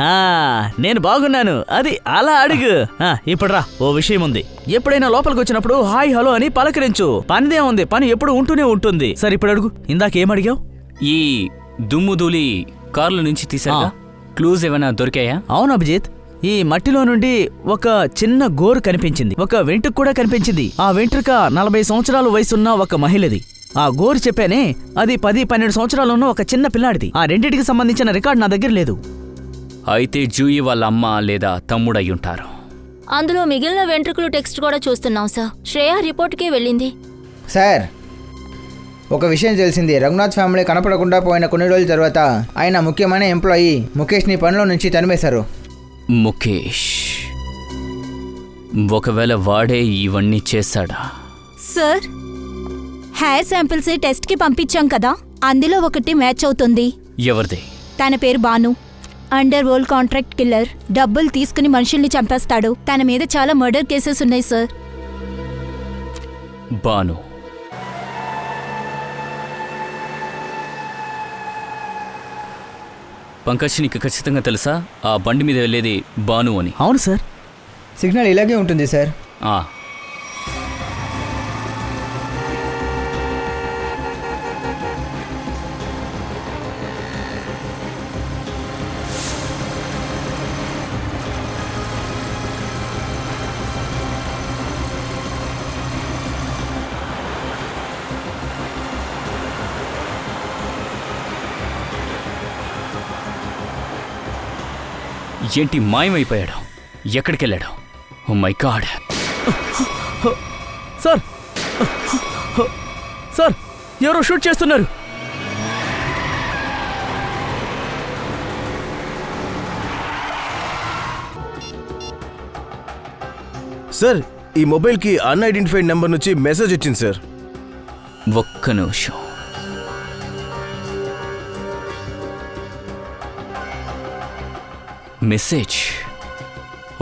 నేను బాగున్నాను. అది అలా అడుగు. ఇప్పుడు రా, ఓ విషయం ఉంది. ఎప్పుడైనా లోపలికి వచ్చినప్పుడు హాయ్ హలో అని పలకరించు. పనిదే ఉంది, పని ఎప్పుడు ఉంటూనే ఉంటుంది. సరే ఇప్పుడు అడుగు, ఇందాకేమడిగావు? ఈ దుమ్ము ధూళి కార్ల నుంచి తీసాక క్లూజ్ ఏమైనా దొరికాయా? అవును అభిజిత్, ఈ మట్టిలో నుండి ఒక చిన్న గోరు కనిపించింది. ఒక వెంట్రుక కూడా కనిపించింది. ఆ వెంట్రుక 40 సంవత్సరాల వయసున్న ఒక మహిళది. ఆ గోరు చెప్పానే, అది 10-12 సంవత్సరాలు ఉన్న ఒక చిన్న పిల్లాడిది. ఆ రెండింటికి సంబంధించిన రికార్డు నా దగ్గర లేదు. అయితే జూయి వాళ్ళ అమ్మ లేదా తమ్ముడయ్యుంటారు. అందులో మిగిలిన వెంట్రుకలు టెక్స్ట్ కూడా చూస్తున్నాం సార్. శ్రేయ రిపోర్ట్కే వెళ్ళింది. సార్, ఒక విషయం తెలిసింది. రఘునాథ్ ఫ్యామిలీ కనపడకుండా పోయిన కొన్ని రోజుల తర్వాత ఆయన ముఖ్యమైన ఎంప్లాయీ ముఖేష్ని పనిలో నుంచి తరిమేశారు. ముఖేష్ ఒకవేళ వాడే ఇవన్నీ చేశాడా? సార్, హెయిర్ శాంపిల్స్ టెస్ట్కి పంపించాం కదా, అందులో ఒకటి మ్యాచ్ అవుతుంది. ఎవరిది? తన పేరు Banu. Underworld contract killer. డబ్బులు తీసుకుని మనుషుల్ని చంపేస్తాడు. తన మీద చాలా మర్డర్ కేసెస్ ఉన్నాయి సార్. బాను. పంకజ్, నీకు ఖచ్చితంగా తెలుసా ఆ బండి మీద వెళ్ళేది బాను అని? అవును సార్. సిగ్నల్ ఇలాగే ఉంటుంది సార్. ఏంటి మాయమైపోయాడు? ఎక్కడికెళ్ళాడు? Oh my god. Sir, sir, ఎవరో షూట్ చేస్తున్నారు. సార్, ఈ మొబైల్కి అన్ఐడెంటిఫైడ్ నెంబర్ నుంచి మెసేజ్ వచ్చింది సార్. ఒక్క నిమిషం. మెసేజ్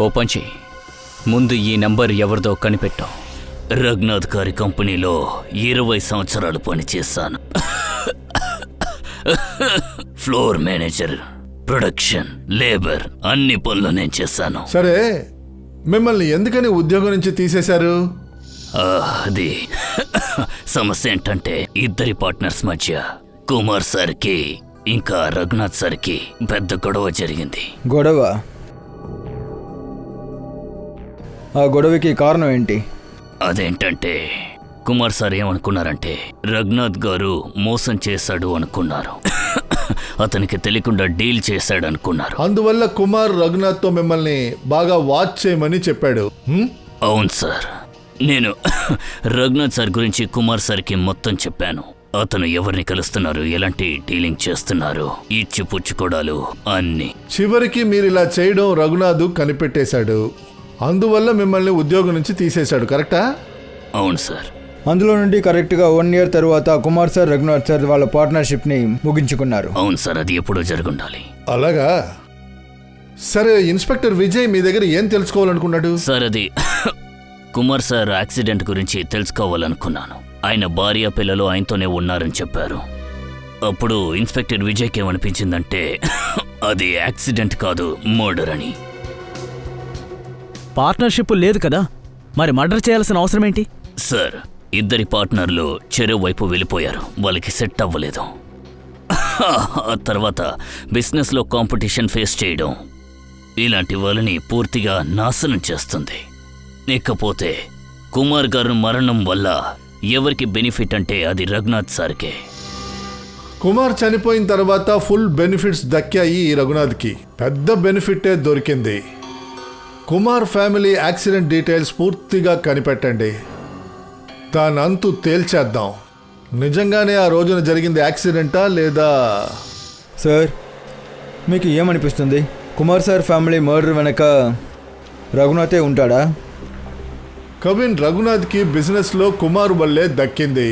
ఓపెన్ చేయి. ముందు ఈ నంబర్ ఎవరిదో కనిపెట్టాం. రఘునాథ్ గారి కంపెనీలో 20 సంవత్సరాలు పనిచేశాను. ఫ్లోర్ మేనేజర్, ప్రొడక్షన్, లేబర్ అన్ని పనులు నేను చేశాను. సరే, మిమ్మల్ని ఎందుకని ఉద్యోగం నుంచి తీసేశారు? అది సమస్య ఏంటంటే ఇద్దరి పార్ట్నర్స్ మధ్య కుమార్ సార్కి ఇంకా రఘునాథ్ సార్కి పెద్ద గొడవ జరిగింది. గొడవ? ఆ గొడవకి కారణం ఏంటి? అదేంటంటే కుమార్ సార్ ఏమనుకున్నారంటే రఘునాథ్ గారు మోసం చేశాడు అనుకున్నారు. అతనికి తెలియకుండా డీల్ చేశాడు అనుకున్నారు. అందువల్ల కుమార్ రఘునాథ్తో మిమ్మల్ని బాగా వాచ్ చేయమని చెప్పాడు. అవును సార్, నేను రఘునాథ్ సార్ గురించి కుమార్ సార్కి మొత్తం చెప్పాను. అతను ఎవరిని కలుస్తున్నారు, ఎలాంటి డీలింగ్ చేస్తున్నారు, ఇచ్చి పుచ్చుకోడాలు అన్నీ. చివరికి మీరు ఇలా చేయడం రఘునాథ్ కనిపెట్టేశాడు. అందువల్ల మిమ్మల్ని ఉద్యోగం నుంచి తీసేశాడు, కరెక్టా? అవును సార్. అందులో నుండి కరెక్ట్గా 1 year తర్వాత కుమార్ సార్, రఘునాథ్ సార్ వాళ్ళ పార్ట్నర్షిప్ని ముగించుకున్నారు. అవును సార్, అది ఎప్పుడో జరుగుండాలి. అలాగా? సరే, ఇన్స్పెక్టర్ విజయ్ మీ దగ్గర ఏం తెలుసుకోవాలనుకున్నాడు? సార్, అది కుమార్ సార్ యాక్సిడెంట్ గురించి తెలుసుకోవాలనుకున్నాను. ఆయన భార్య పిల్లలు ఆయనతోనే ఉన్నారని చెప్పారు. అప్పుడు ఇన్స్పెక్టర్ విజయ్కి ఏమనిపించిందంటే అది యాక్సిడెంట్ కాదు, మర్డర్ అని. పార్ట్నర్షిప్ లేదు కదా, మరి మర్డర్ చేయాల్సిన అవసరం ఏంటి? సార్, ఇద్దరి పార్ట్నర్లు చెరువు వైపు వెళ్ళిపోయారు. వాళ్ళకి సెట్ అవ్వలేదు. ఆ తర్వాత బిజినెస్లో కాంపిటీషన్ ఫేస్ చేయడం ఇలాంటి వాళ్ళని పూర్తిగా నాశనం చేస్తుంది. ఇకపోతే కుమార్ గారు మరణం వల్ల ఎవరికి బెనిఫిట్ అంటే అది రఘునాథ్ సార్కే. కుమార్ చనిపోయిన తర్వాత ఫుల్ బెనిఫిట్స్ దక్కాయి రఘునాథ్కి. పెద్ద బెనిఫిటే దొరికింది. కుమార్ ఫ్యామిలీ యాక్సిడెంట్ డీటెయిల్స్ పూర్తిగా కనిపెట్టండి. దానంతు తేల్చేద్దాం. నిజంగానే ఆ రోజున జరిగింది యాక్సిడెంటా లేదా? సార్, మీకు ఏమనిపిస్తుంది? కుమార్ సార్ ఫ్యామిలీ మర్డర్ వెనక రఘునాథే ఉంటాడా? కవిన్, రఘునాథ్కి బిజినెస్లో కుమార్ వల్లే దక్కింది.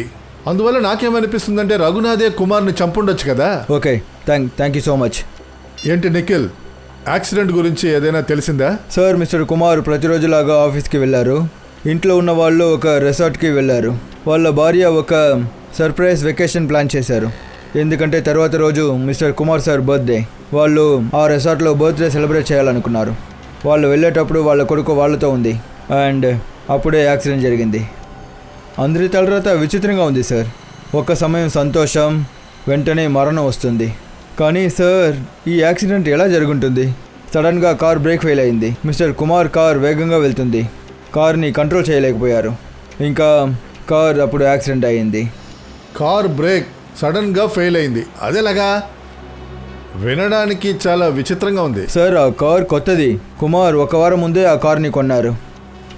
అందువల్ల నాకేమనిపిస్తుందంటే రఘునాథే కుమార్ని చంపుండొచ్చు కదా. Okay, thank you so much. ఏంటి నిఖిల్, యాక్సిడెంట్ గురించి ఏదైనా తెలిసిందా? సార్, మిస్టర్ కుమార్ ప్రతిరోజులాగా ఆఫీస్కి వెళ్ళారు. ఇంట్లో ఉన్న వాళ్ళు ఒక రిసార్ట్కి వెళ్ళారు. వాళ్ళ భార్య ఒక సర్ప్రైజ్ వెకేషన్ ప్లాన్ చేశారు. ఎందుకంటే తర్వాత రోజు మిస్టర్ కుమార్ సార్ బర్త్డే. వాళ్ళు ఆ రిసార్ట్లో బర్త్డే సెలబ్రేట్ చేయాలనుకున్నారు. వాళ్ళు వెళ్ళేటప్పుడు వాళ్ళ కొడుకు వాళ్ళతో ఉంది అండ్ అప్పుడే యాక్సిడెంట్ జరిగింది. అందరి తర్వాత విచిత్రంగా ఉంది సార్. ఒక సమయం సంతోషం, వెంటనే మరణం వస్తుంది. కానీ సార్ ఈ యాక్సిడెంట్ ఎలా జరుగుతుంది? సడన్గా కార్ బ్రేక్ ఫెయిల్ అయింది. మిస్టర్ కుమార్ కార్ వేగంగా వెళ్తుంది. కార్ని కంట్రోల్ చేయలేకపోయారు. ఇంకా కార్ అప్పుడు యాక్సిడెంట్ అయ్యింది. కార్ బ్రేక్ సడన్గా ఫెయిల్ అయింది, అదేలాగా? వినడానికి చాలా విచిత్రంగా ఉంది. సార్ ఆ కార్ కొత్తది. కుమార్ ఒక వారం ముందే ఆ కార్ని కొన్నారు.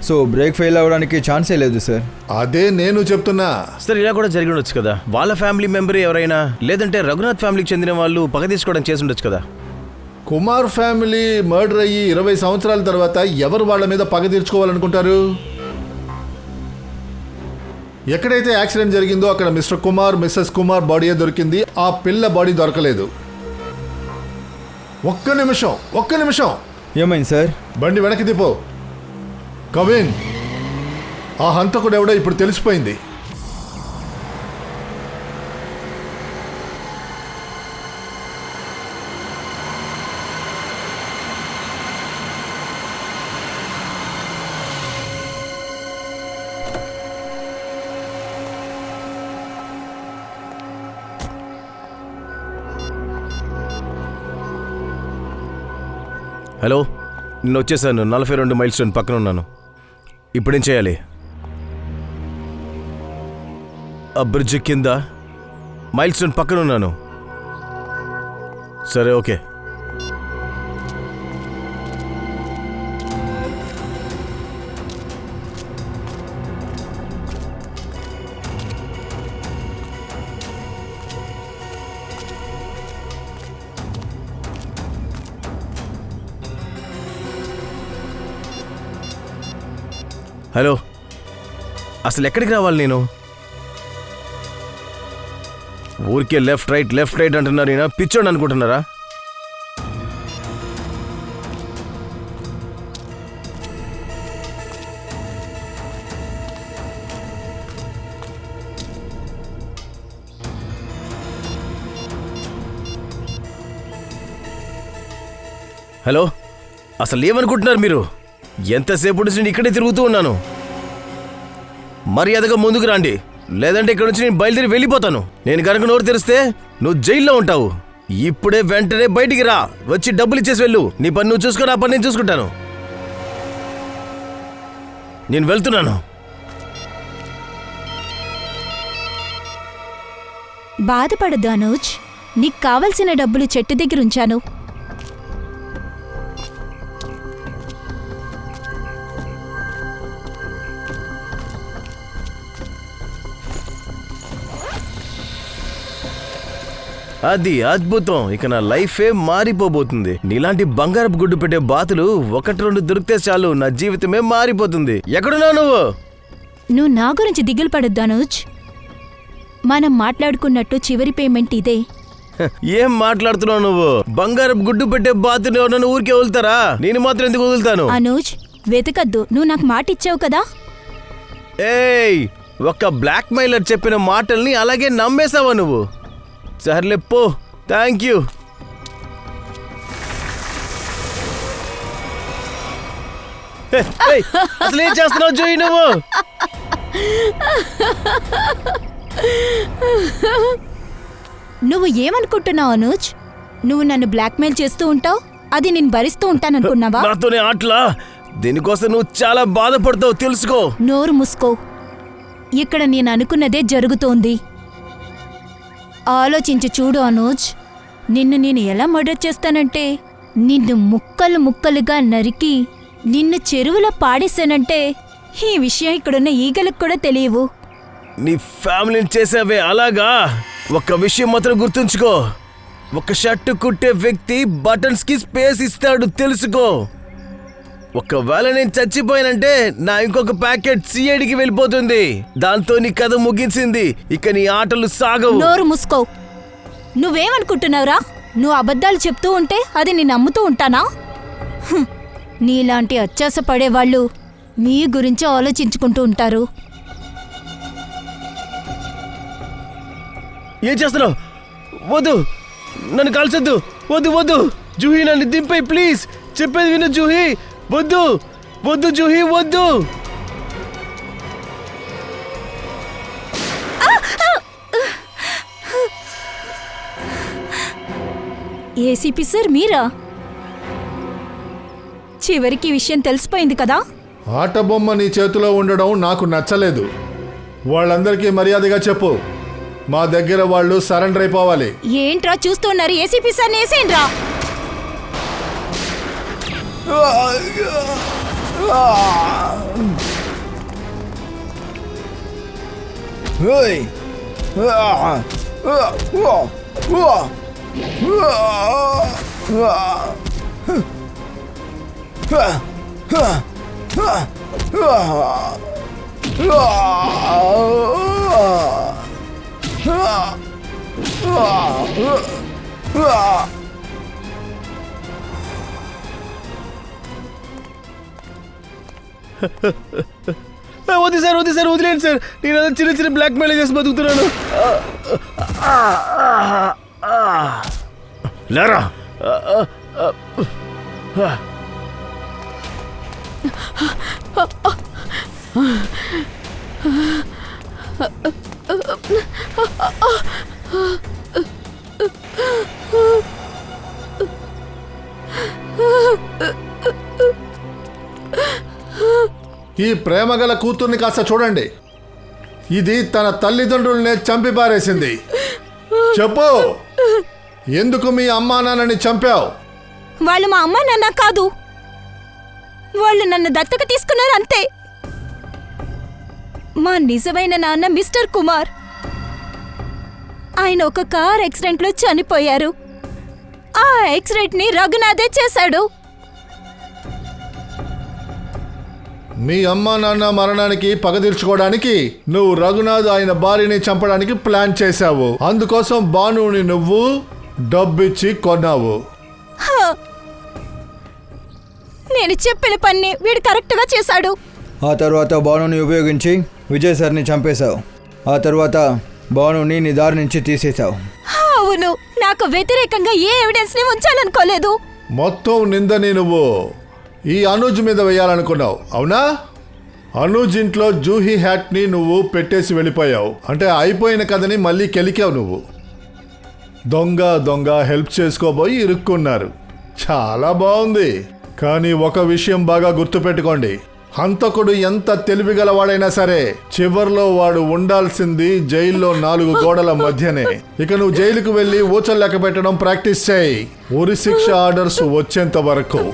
సో బ్రేక్ ఫెయిల్ అవ్వడానికి ఛాన్సే లేదు సార్. అదే నేను చెప్తున్నా. సార్ ఇలా కూడా జరిగి ఉండొచ్చు కదా. వాళ్ళ ఫ్యామిలీ మెంబర్ ఎవరైనా, లేదంటే రఘునాథ్ ఫ్యామిలీకి చెందిన వాళ్ళు పగ తీసుకోవడం చేసి ఉండొచ్చు కదా. కుమార్ ఫ్యామిలీ మర్డర్ అయ్యి 20 సంవత్సరాల తర్వాత ఎవరు వాళ్ళ మీద పగ తీర్చుకోవాలనుకుంటారు? ఎక్కడైతే యాక్సిడెంట్ జరిగిందో అక్కడ మిస్టర్ కుమార్, మిస్సెస్ కుమార్ బాడీయే దొరికింది. ఆ పిల్ల బాడీ దొరకలేదు. ఒక్క నిమిషం. ఏమైంది సార్? బండి వెనక్కి తిప్పో. కవిన్, ఆ హంతకుడు ఎవడో ఇప్పుడు తెలిసిపోయింది. హలో, నిన్న వచ్చేసాను. 42 మైల్ స్టోన్ పక్కన ఉన్నాను. ఇప్పుడేం చేయాలి? ఆ బ్రిడ్జ్ కింద మైల్ స్టోన్ పక్కన ఉన్నాను. సరే, ఓకే. హలో, అసలు ఎక్కడికి రావాలి నేను? ఊరికే లెఫ్ట్ రైట్ అంటున్నారు. ఈయన పిచ్చోడు అనుకుంటున్నారా? హలో, అసలు ఏమనుకుంటున్నారు మీరు? ఎంతసేపు నుంచి నేను ఇక్కడే తిరుగుతూ ఉన్నాను. మర్యాదగా ముందుకు రండి, లేదంటే ఇక్కడ నుంచి నేను బయలుదేరి వెళ్ళిపోతాను. నేను కనుక నోరు తెరిస్తే నువ్వు జైల్లో ఉంటావు. ఇప్పుడే వెంటనే బయటికి రా, వచ్చి డబ్బులు ఇచ్చేసి వెళ్ళు. నీ పని నువ్వు చూసుకొని, ఆ పని నేను చూసుకుంటాను. నేను వెళ్తున్నాను. బాధపడద్దు అనూజ్, నీకు కావలసిన డబ్బులు చెట్టు దగ్గర ఉంచాను. అది అద్భుతం. ఇక నా లైఫే మారిపోబోతుంది. నీలాంటి బంగారపు గుడ్డు పెట్టే బాతులు 1-2 దొరికితే చాలు, నా జీవితమే మారిపోతుంది. ఎక్కడున్నావు నువ్వు? నువ్వు నా గురించి దిగులు పడొద్దు అనూజ్. మనం మాట్లాడుకున్నట్టు చివరి పేమెంట్ ఇదే. ఏం మాట్లాడుతున్నావు నువ్వు? బంగారపు గుడ్డు పెట్టే బాతుని ఎవరన్నా ఊరికే వదులుతారా? నేను మాత్రం ఎందుకు వదులుతాను? అనూజ్, వెతకద్దు. నువ్వు నాకు మాట ఇచ్చావు కదా. ఏయ్, ఒక బ్లాక్ మెయిలర్ చెప్పిన మాటల్ని అలాగే నమ్మేశావా నువ్వు? సర్లే పో, థ్యాంక్ యూ. అసలు ఏం చేస్తున్నావు జోయి నువ్వు? నువ్వు ఏమనుకుంటున్నావు అనూజ్? నువ్వు నన్ను బ్లాక్మెయిల్ చేస్తూ ఉంటావు, అది నేను భరిస్తూ ఉంటాననుకున్నావా? నాతోనే ఆటలా? దీనికోసం నువ్వు చాలా బాధపడతావు, తెలుసుకో. నోరు మూసుకో. ఇక్కడ నేను అనుకున్నదే జరుగుతోంది. ఆలోచించి చూడు అనూజ్. నిన్ను నేను ఎలా మర్డర్ చేస్తానంటే, నిన్ను ముక్కలు ముక్కలుగా నరికి నిన్ను చెరువులో పాడేశానంటే ఈ విషయం ఇక్కడున్న ఈగలకు కూడా తెలియవు. నీ ఫ్యామిలీని చేసావే అలాగా? ఒక్క విషయం మాత్రం గుర్తుంచుకో, ఒక షర్టు కుట్టే వ్యక్తి బటన్స్ కి స్పేస్ ఇస్తాడు, తెలుసుకో. ఒకవేళ నేను చచ్చిపోయానంటే నా ఇంకొక ప్యాకెట్ సిఐడికి వెళ్ళిపోతుంది. దాంతో నీ కథ ముగించింది. ఇక నీ ఆటలు సాగవు. నోరు మూసుకో. నువ్వేమనుకుంటున్నావురా? నువ్వు అబద్ధాలు చెప్తూ ఉంటే అది నేను నమ్ముతూ ఉంటానా? నీలాంటి అత్యాస పడేవాళ్ళు మీ గురించి ఆలోచించుకుంటూ ఉంటారు. ఏం చేస్తున్నావు? వద్దు, నన్ను కాల్చొద్దు. వద్దు వద్దు జూహీ, నన్ను దింపై ప్లీజ్. చెప్పేది విను జూహీ. వద్దు వద్దు జూహీ, వద్దు. ఏసీపీ సార్ మీరా? చివరికి ఈ విషయం తెలిసిపోయింది కదా. ఆట బొమ్మ నీ చేతిలో ఉండడం నాకు నచ్చలేదు. వాళ్ళందరికీ మర్యాదగా చెప్పు, మా దగ్గర వాళ్ళు సరెండర్ అయిపోవాలి. ఏంట్రా చూస్తున్నారు? ఏసీపీ సార్ వేసేయండిరా. వద్దు సార్, వద్దు సార్, వదిలేండి సార్. నేను అదే చిన్న చిన్న బ్లాక్ మెయిల్ చేసి బతుకుతున్నాను. లేరా. ఈ ప్రేమగల కూతుర్ని కాస్త చూడండి. ఇది తన తల్లిదండ్రులనే చంపి పారేసింది. చెప్పు, ఎందుకు మీ అమ్మా నాన్నని చంపావు? వాళ్ళు మా అమ్మ నాన్న కాదు, వాళ్ళు నన్ను దత్తక తీసుకున్నారు అంతే. మా నిజమైన నాన్న మిస్టర్ కుమార్. ఆయన ఒక కార్ యాక్సిడెంట్లో చనిపోయారు. ఆ యాక్సిడెంట్ని రఘునాథే చేశాడు. మీ అమ్మా నాన్న మరణానికి పగ తీర్చుకోవడానికి నువ్వు రఘునాథ్ ఆయన భార్యని చంపడానికి ప్లాన్ చేశావు. అందుకోసం భానుని నువ్వు డబ్బిచ్చి కొన్నావు. నేను చెప్పిన పని వీడు కరెక్ట్గా చేశాడు. ఆ తర్వాత భానుని ఉపయోగించి విజయ్ సార్ని చంపేశావు. ఆ తర్వాత భానుని నీ దారి నుంచి తీసేశావు. అవును, నాకు వ్యతిరేకంగా ఏ ఎవిడెన్స్ని ఉంచాలనుకోలేదు. మొత్తం నిందని నువ్వు ఈ అనుజ్ మీద వేయాలనుకున్నావు, అవునా? అనుజ్ ఇంట్లో జూహీ హ్యాట్ని నువ్వు పెట్టేసి వెళ్ళిపోయావు. అంటే అయిపోయిన కథని మళ్ళీ కెలికావు నువ్వు. దొంగ దొంగ హెల్ప్ చేసుకోబోయి ఇరుక్కున్నారు. చాలా బాగుంది. కానీ ఒక విషయం బాగా గుర్తుపెట్టుకోండి, హంతకుడు ఎంత తెలివిగలవాడైనా సరే చివర్లో వాడు ఉండాల్సింది జైల్లో 4 గోడల మధ్యనే. ఇక నువ్వు జైలుకు వెళ్ళి ఊచలు లెక్క పెట్టడం ప్రాక్టీస్ చేయి, ఉరి శిక్ష ఆర్డర్స్ వచ్చేంత వరకు.